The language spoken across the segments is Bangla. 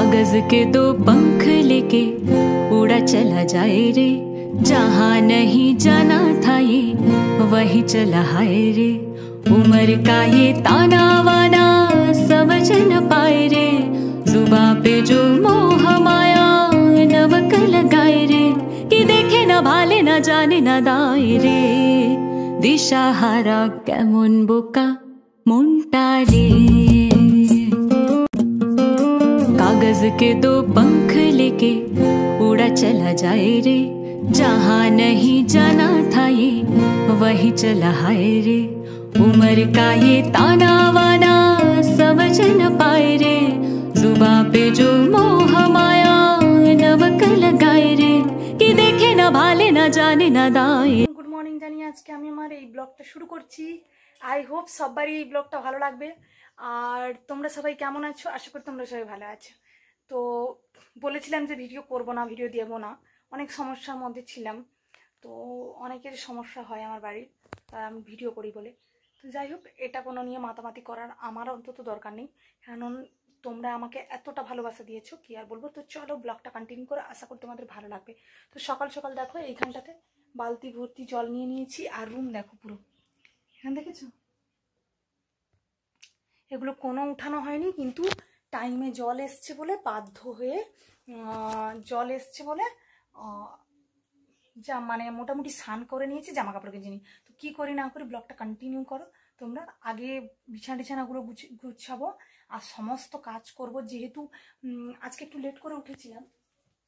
कागज के दो पंख लेके उड़ा चला जाए रे, जहाँ नहीं जाना था ये वही चला हाय रे। उम्र का ये ताना वाना समझ न पाए रे, जुबा पे जो मोह माया नमक लगाए रे, कि देखे न भाले न जाने न दाए रे। दिशाहारा केमन बोका मुंटा रे। कागज के दो पंख लेके उड़ा चला जाए रे, जहाँ नहीं जाना था ये वही चला हाय रे। उम्र का ये ताना वाना समझ न पाए रे, जुबा पे जो मोह माया नमक लगाए रे, कि देखे न भाले न जाने न दाए। गुड मर्निंग জানি আজকে আমি আমার এই ব্লগটা শুরু করছি। আই হোপ সবারই এই ব্লগটা ভালো লাগবে। আর তোমরা সবাই কেমন আছো? আশা করি তোমরা সবাই ভালো আছো। তো বলেছিলাম যে ভিডিও করব না, ভিডিও দেব না, অনেক সমস্যার মধ্যে ছিলাম। তো অনেকের সমস্যা হয় আমার বাড়ির, তাই আমি ভিডিও করি বলে। তো যাই হোক, এটা কোনো নিয়ে মাতামাতি করার আমার অন্তত দরকার নেই, কারণ তোমরা আমাকে এতটা ভালোবাসা দিয়েছো, কি আর বলবো। তো চলো ব্লগটা কন্টিনিউ করে, আশা করি তোমাদের ভালো লাগবে। তো সকাল সকাল দেখো এইখানটাতে বালতি ভর্তি জল নিয়ে নিয়েছি, আর রুম দেখো পুরো, এখানে দেখেছো? এগুলো কোনো উঠানো হয়নি, কিন্তু টাইমে জল এসছে বলে বাধ্য হয়ে জল এসছে বলে যা মানে মোটামুটি স্নান করে নিয়েছি, জামা কাপড় কিনে নিই। তো কী করি না করি ব্লগটা কন্টিনিউ করো তোমরা। আগে বিছানাগুলো গুছাবো আর সমস্ত কাজ করব, যেহেতু আজকে একটু লেট করে উঠেছিলাম।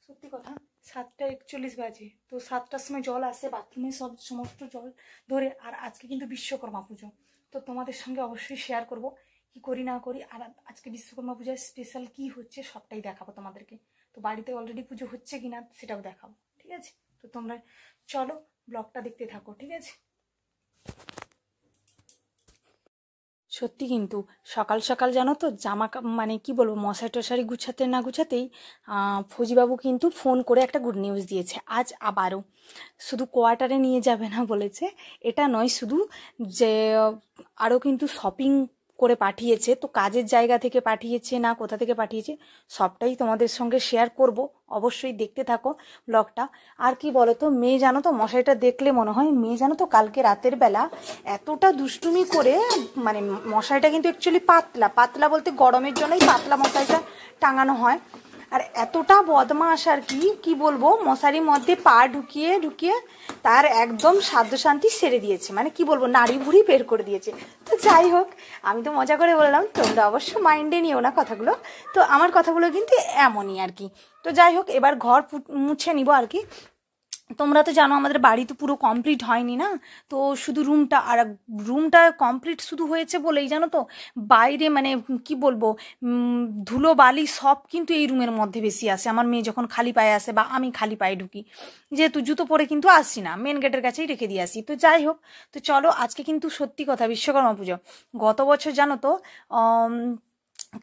সত্যি কথা, 7:41 বাজে। তো 7টার সময় জল আসে বাথরুমে, সমস্ত জল ধরে। আর আজকে কিন্তু বিশ্বকর্মা পুজো, তো তোমাদের সঙ্গে অবশ্যই শেয়ার করব কি করি না করি। আর আজকে বিশ্বকর্মা পূজায় স্পেশাল কি হচ্ছে সবটাই দেখাবো তোমাদেরকে। তো বাড়িতে অলরেডি পুজো হচ্ছে কিনা সেটাও দেখাবো, ঠিক আছে? তো তোমরা চলো ব্লগটা দেখতে থাকো, ঠিক আছে? সত্যি কিন্তু সকাল সকাল জানো তো, মানে কি বলবো, মশারি টশারি গুছাতে না গুছাতেই ফৌজিবাবু কিন্তু ফোন করে একটা গুড নিউজ দিয়েছে। আজ আবারও শুধু কোয়ার্টারে নিয়ে যাবে না বলেছে, এটা নয় শুধু, যে আরও কিন্তু শপিং করে পাঠিয়েছে। তো কাজের জায়গা থেকে পাঠিয়েছে না কোথা থেকে পাঠিয়েছে সবটাই তোমাদের সঙ্গে শেয়ার করব, অবশ্যই দেখতে থাকো ব্লগটা। আর কি বলো তো, মেয়ে জানো তো, মশারিটা দেখলে মনে হয় মেয়ে জানো তো কালকে রাতের বেলা এতটা দুষ্টুমি করে, মানে মশারিটা কিন্তু অ্যাকচুয়ালি পাতলা বলতে গরমের জন্যই পাতলা মশারিটা টাঙানো হয়। আর এতটা বদমাশ আর কি বলবো, মশারির মধ্যে পা ঢুকিয়ে তার একদম সাধ্য শান্তি সেরে দিয়েছে, মানে কি বলবো, নাড়ি ভুড়ি বের করে দিয়েছে। তো যাই হোক, আমি তো মজা করে বললাম, তোমরা অবশ্য মাইন্ডে নিও না কথাগুলো। তো আমার কথাগুলো কিন্তু এমনই আর কি। তো যাই হোক, এবার ঘর মুছে নিব আর কি। তোমরা তো জানো আমাদের বাড়ি তো পুরো কমপ্লিট হয়নি না, তো শুধু রুমটা কমপ্লিট শুধু হয়েছে বলেই জানো তো, বাইরে মানে কি বলবো, ধুলো বালি সব কিন্তু এই রুমের মধ্যে বেশি আসে। আমার মেয়ে যখন খালি পায়ে আসে বা আমি খালি পায়ে ঢুকি, যেহেতু জুতো পরে কিন্তু আসি না, মেন গেটের কাছেই রেখে দিয়ে আসি। তো যাই হোক, তো চলো আজকে কিন্তু সত্যি কথা বিশ্বকর্মা পুজো। গত বছর জানো তো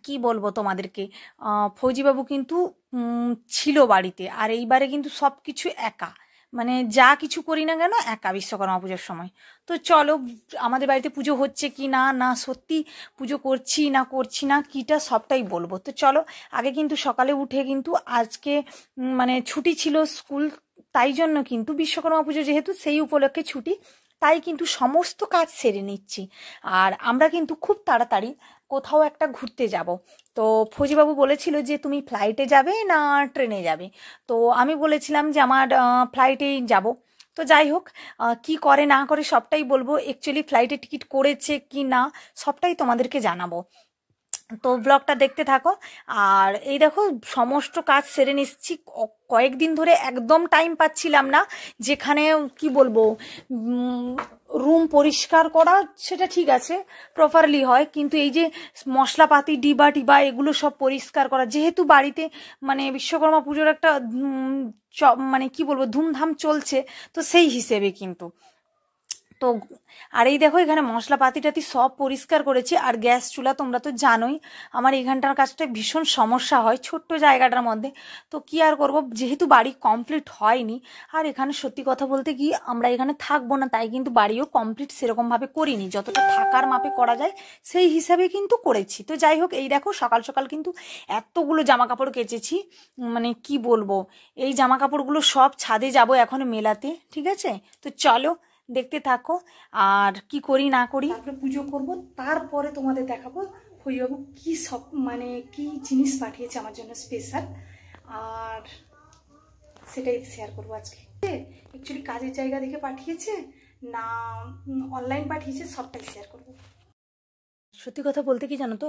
কি বলবো তোমাদেরকে, ফৌজিবাবু কিন্তু ছিল বাড়িতে, আর এইবারে কিন্তু সব কিছু একা, মানে যা কিছু করি না কেন একা বিশ্বকর্মা পুজোর সময়। তো চলো আমাদের বাড়িতে পুজো হচ্ছে কি না সত্যি পুজো করছি না কিটা সবটাই বলবো। তো চলো, আগে কিন্তু সকালে উঠে কিন্তু আজকে মানে ছুটি ছিল স্কুল, তাই জন্য কিন্তু বিশ্বকর্মা পুজো যেহেতু সেই উপলক্ষে ছুটি, তাই কিন্তু সমস্ত কাজ সেরে নিচ্ছি। আর আমরা কিন্তু খুব তাড়াতাড়ি কোথাও একটা ঘুরতে যাব। তো ফৌজিবাবু বলেছিল যে তুমি ফ্লাইটে যাবে না ট্রেনে যাবে, তো আমি বলেছিলাম যে আমার ফ্লাইটেই যাব। তো যাই হোক, কি করে না করে সবটাই বলবো। অ্যাকচুয়ালি ফ্লাইটে টিকিট করেছে কি না সবটাই তোমাদেরকে জানাবো, তো ব্লগটা দেখতে থাকো। আর এই দেখো সমস্ত কাজ সেরে নিচ্ছি। কয়েকদিন ধরে একদম টাইম পাচ্ছিলাম না, যেখানে কি বলবো, রুম পরিষ্কার করা সেটা ঠিক আছে প্রপারলি হয়, কিন্তু এই যে মশলাপাতি ডিবা এগুলো সব পরিষ্কার করা, যেহেতু বাড়িতে মানে বিশ্বকর্মা পুজোর একটা মানে কি বলবো ধুমধাম চলছে, তো সেই হিসেবে কিন্তু তো আর এই দেখো এখানে মশলাপাতি টাতি সব পরিষ্কার করেছি। আর গ্যাস চুলা তোমরা তো জানোই আমার এইখানটার কাজটা ভীষণ সমস্যা হয় ছোট্ট জায়গাটার মধ্যে। তো কি আর করব, যেহেতু বাড়ি কমপ্লিট হয়নি, আর এখানে সত্যি কথা বলতে কি আমরা এখানে থাকবো না, তাই কিন্তু বাড়িও কমপ্লিট সেরকমভাবে করিনি, যতটা থাকার মাপে করা যায় সেই হিসাবে কিন্তু করেছি। তো যাই হোক, এই দেখো সকাল সকাল কিন্তু এতগুলো জামা কাপড় কেচেছি, মানে কি বলবো, এই জামা কাপড়গুলো সব ছাদে যাব এখন মেলাতে, ঠিক আছে? তো চলো দেখতে থাকো আর কি করি না করি। তারপরে পুজো করব, তারপরে তোমাদের দেখাবো ফজবাবু কি সব মানে কি জিনিস পাঠিয়েছে আমার জন্য স্পেশাল, আর সেটাই শেয়ার করবো আজকে। অ্যাকচুয়ালি কাজের জায়গা থেকে পাঠিয়েছে না অনলাইন পাঠিয়েছে, সবটাই শেয়ার করবো। সত্যি কথা বলতে কি জানো তো,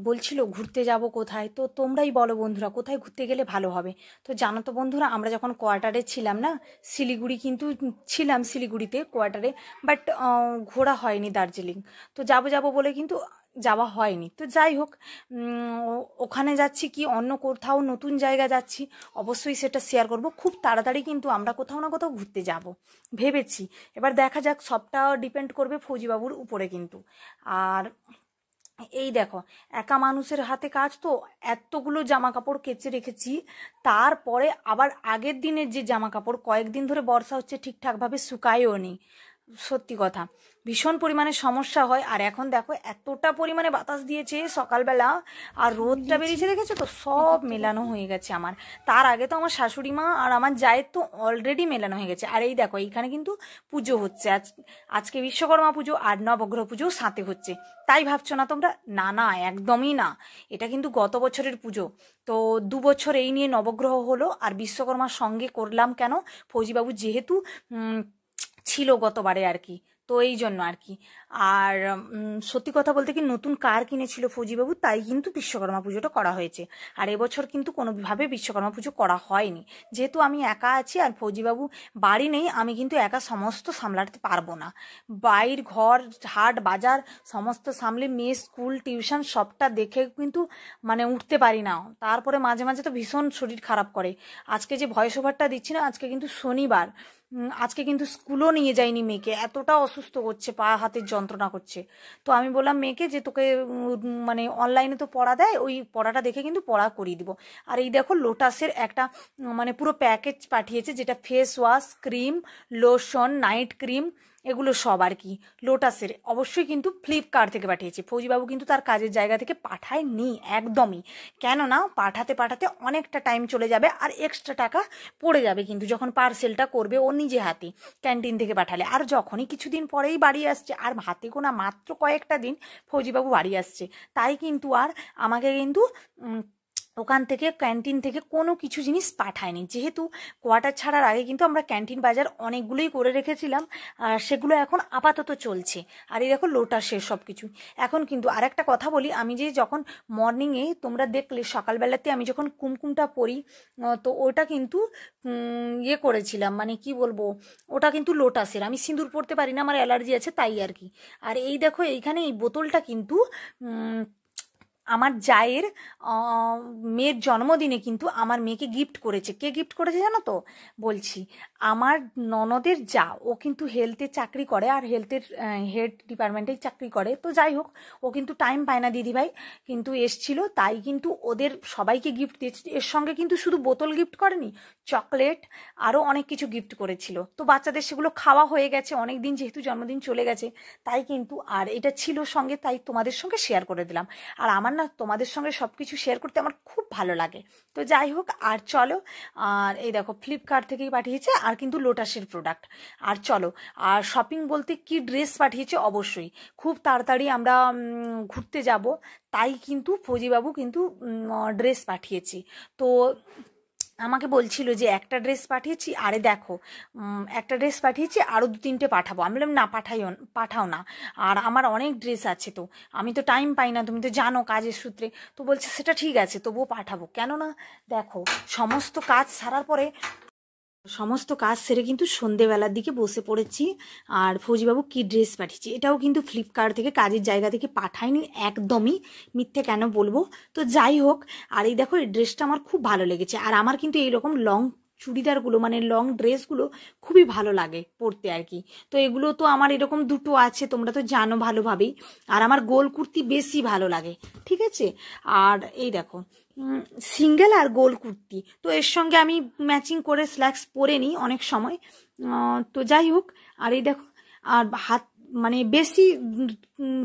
বলছিল ঘুরতে যাব কোথায়, তো তোমরাই বলো বন্ধুরা কোথায় ঘুরতে গেলে ভালো হবে। তো জানো তো বন্ধুরা, আমরা যখন কোয়ার্টারে ছিলাম না, শিলিগুড়ি কিন্তু ছিলাম, শিলিগুড়িতে কোয়ার্টারে, বাট ঘোরা হয়নি দার্জিলিং। তো যাবো বলে কিন্তু যাওয়া হয়নি। তো যাই হোক, ওখানে যাচ্ছি কি অন্য কোথাও নতুন জায়গা যাচ্ছি, অবশ্যই সেটা শেয়ার করব। খুব তাড়াতাড়ি কিন্তু আমরা কোথাও না কোথাও ঘুরতে যাব ভেবেছি, এবার দেখা যাক, সবটা ডিপেন্ড করবে ফৌজিবাবুর উপরে কিন্তু। আর এই দেখো একা মানুষের হাতে কাজ, তো এতগুলো জামা কাপড় কেচে রেখেছি, তারপরে আবার আগের দিনের যে জামা কাপড় কয়েকদিন ধরে বর্ষা হচ্ছে ঠিকঠাকভাবে শুকায়ও নি। সত্যি কথা ভীষণ পরিমাণে সমস্যা হয়। আর এখন দেখো এতটা পরিমাণে বাতাস দিয়েছে সকালবেলা, আর রোদটা বেরিয়েছে দেখেছো তো, সব মেলানো হয়ে গেছে আমার। তার আগে তো আমার শাশুড়ি মা আর আমার জায়ের তো অলরেডি মেলানো হয়ে গেছে। আর এই দেখো এইখানে কিন্তু পুজো হচ্ছে, আজকে বিশ্বকর্মা পুজো আর নবগ্রহ পুজো সাথে হচ্ছে। তাই ভাবছো না তোমরা, না না একদমই না, এটা কিন্তু গত বছরের পুজো। তো 2 বছর এই নিয়ে নবগ্রহ হলো, আর বিশ্বকর্মার সঙ্গে করলাম কেন, ফৌজিবাবু যেহেতু ছিল গতবারে আর কি, তো এই জন্য আর কি। আর সত্যি কথা বলতে কি নতুন কার কিনেছিল ফৌজিবাবু, তাই কিন্তু বিশ্বকর্মা পুজোটা করা হয়েছে। আর এবছর কিন্তু কোনোভাবে বিশ্বকর্মা পুজো করা হয়নি, যেহেতু আমি একা আছি আর ফৌজিবাবু বাড়ি নেই, আমি কিন্তু একা সমস্ত সামলাতে পারবো না। বাইর ঘর হাট বাজার সমস্ত সামলে, মেয়ে স্কুল টিউশন সবটা দেখে কিন্তু মানে উঠতে পারি না। তারপরে মাঝে মাঝে তো ভীষণ শরীর খারাপ করে। আজকে যে ভয়েস ওভারটা দিচ্ছি না, আজকে কিন্তু শনিবার, আজকে কিন্তু স্কুলও নিয়ে যাইনি মেয়েকে, এতটা অসুস্থ করছে, পা হাতের যন্ত্রণা করছে। তো আমি বললাম মেয়েকে যে তোকে মানে অনলাইনে তো পড়া দেয়, ওই পড়াটা দেখে কিন্তু পড়া করিয়ে দিব। আর এই দেখো লোটাসের একটা মানে পুরো প্যাকেজ পাঠিয়েছে, যেটা face wash, cream, lotion, night cream, এগুলো সব আর কি লোটাসের। অবশ্যই কিন্তু ফ্লিপকার্ট থেকে পাঠিয়েছে, ফৌজিবাবু কিন্তু তার কাজের জায়গা থেকে পাঠায়নি একদমই। কেননা পাঠাতে পাঠাতে অনেকটা টাইম চলে যাবে, আর এক্সট্রা টাকা পড়ে যাবে কিন্তু যখন পার্সেলটা করবে ও নিজে হাতে ক্যান্টিন থেকে পাঠালে। আর যখনই কিছুদিন পরেই বাড়ি আসছে, আর হাতে গোনা মাত্র কয়েকটা দিন ফৌজিবাবু বাড়ি আসছে, তাই কিন্তু আর আমাকে কিন্তু ওখান থেকে ক্যান্টিন থেকে কোনো কিছু জিনিস পাঠায়নি। যেহেতু কোয়ার্টার ছাড়ার আগে কিন্তু আমরা ক্যান্টিন বাজার অনেকগুলোই করে রেখেছিলাম, আর সেগুলো এখন আপাতত চলছে। আর এই দেখো লোটাসের সব কিছু। এখন কিন্তু আর একটা কথা বলি, আমি যে যখন মর্নিংয়ে তোমরা দেখলে সকালবেলাতে আমি যখন কুমকুমটা পরি, তো ওটা কিন্তু ইয়ে করেছিলাম, মানে কি বলবো, ওটা কিন্তু লোটাসের। আমি সিঁদুর পরতে পারি না, আমার অ্যালার্জি আছে তাই আর কি। আর এই দেখো এইখানে এই বোতলটা কিন্তু আমার জায়ের মেয়ের জন্মদিনে কিন্তু আমার মেয়েকে গিফট করেছে। কে গিফট করেছে জানো তো? বলছি, আমার ননদের যা, ও কিন্তু হেলথে চাকরি করে, আর হেলথের হেড ডিপার্টমেন্টেই চাকরি করে। তো যাই হোক, ও কিন্তু টাইম পায় না দিদিভাই, কিন্তু এসছিল, তাই কিন্তু ওদের সবাইকে গিফট দিয়েছে। এর সঙ্গে কিন্তু শুধু বোতল গিফট করেনি, চকলেট আরও অনেক কিছু গিফট করেছিল। তো বাচ্চাদের সেগুলো খাওয়া হয়ে গেছে অনেক দিন, যেহেতু জন্মদিন চলে গেছে, তাই কিন্তু আর এটা ছিল সঙ্গে, তাই তোমাদের সঙ্গে শেয়ার করে দিলাম। আর আমার না তোমাদের সঙ্গে সব কিছু শেয়ার করতে আমার খুব ভালো লাগে। তো যাই হোক, আর চলো, আর এই দেখো ফ্লিপকার্ট থেকেই পাঠিয়েছে, আর কিন্তু লোটাসের প্রোডাক্ট। আর চলো, আর শপিং বলতে কি ড্রেস পাঠিয়েছে, অবশ্যই খুব তাড়াতাড়ি আমরা ঘুরতে যাব, তাই কিন্তু ফৌজিবাবু কিন্তু ড্রেস পাঠিয়েছি। তো আমাকে বলছিল যে একটা ড্রেস পাঠিয়েছি, আরে দেখো একটা ড্রেস পাঠিয়েছি, আরও 2-3টে পাঠাবো। আমি বললাম না পাঠাও না, আর আমার অনেক ড্রেস আছে, তো আমি তো টাইম পাই না, তুমি তো জানো কাজের সূত্রে। তো বলছে সেটা ঠিক আছে, তবুও পাঠাবো। কেননা দেখো সমস্ত কাজ সারার পরে, সমস্ত কাজ সেরে কিন্তু সন্ধেবেলার দিকে বসে পড়েছি, আর ফৌজিবাবু কি ড্রেস পাঠিয়েছি, এটাও কিন্তু ফ্লিপকার্ট থেকে কাজের জায়গা থেকে পাঠায়নি একদমই, মিথ্যে কেন বলবো। তো যাই হোক, আর এই দেখো এই ড্রেসটা আমার খুব ভালো লেগেছে। আর আমার কিন্তু এইরকম লং চুড়িদারগুলো মানে লং ড্রেসগুলো খুবই ভালো লাগে পরতে আর কি। তো এগুলো তো আমার এরকম দুটো আছে, তোমরা তো জানো ভালোভাবেই। আর আমার গোল কুর্তি বেশি ভালো লাগে, ঠিক আছে। আর এই দেখো সিঙ্গেল আর গোল কুর্তি, তো এর সঙ্গে আমি ম্যাচিং করে স্ল্যাক্স পরে নিই অনেক সময়। তো যাই হোক, আর এই দেখো, আর হাত মানে বেশি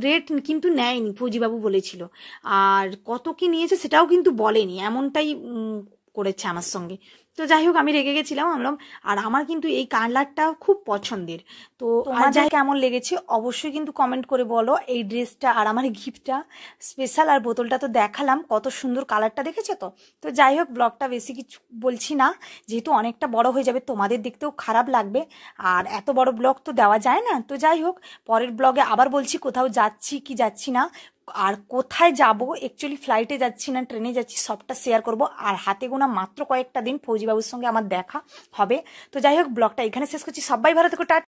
রেট কিন্তু নেয়নি, ফৌজিবাবু বলেছিল। আর কত কি নিয়েছে সেটাও কিন্তু বলেনি, এমনটাই করেছে আমার সঙ্গে। তো যাই হোক, আমি রেগে গেছিলাম আমলাম। আর আমার কিন্তু এই কালারটা খুব পছন্দের। তো তোমাদের কেমন লেগেছে অবশ্যই কিন্তু কমেন্ট করে বলো এই ড্রেসটা আর আমার গিফটটা স্পেশাল। আর বোতলটা তো দেখালাম, কত সুন্দর কালারটা, দেখেছো তো। তো যাই হোক, ব্লগটা বেশি কিছু বলছি না, যেহেতু অনেকটা বড় হয়ে যাবে, তোমাদের দেখতেও খারাপ লাগবে। আর এত বড় ব্লগ তো দেওয়া যায় না। তো যাই হোক, পরের ব্লগে আবার বলছি কোথাও যাচ্ছি কি যাচ্ছি না, আর কোথায় যাব, অ্যাকচুয়ালি ফ্লাইটে যাচ্ছি না ট্রেনে যাচ্ছি, সবটা শেয়ার করব। আর হাতে গোনা মাত্র কয়েকটা দিন ফৌজিবাবুর সঙ্গে আমার দেখা হবে। তো যাই হোক, ব্লগটা এখানে শেষ করছি। সবাই ভালো থেকো, টাটা।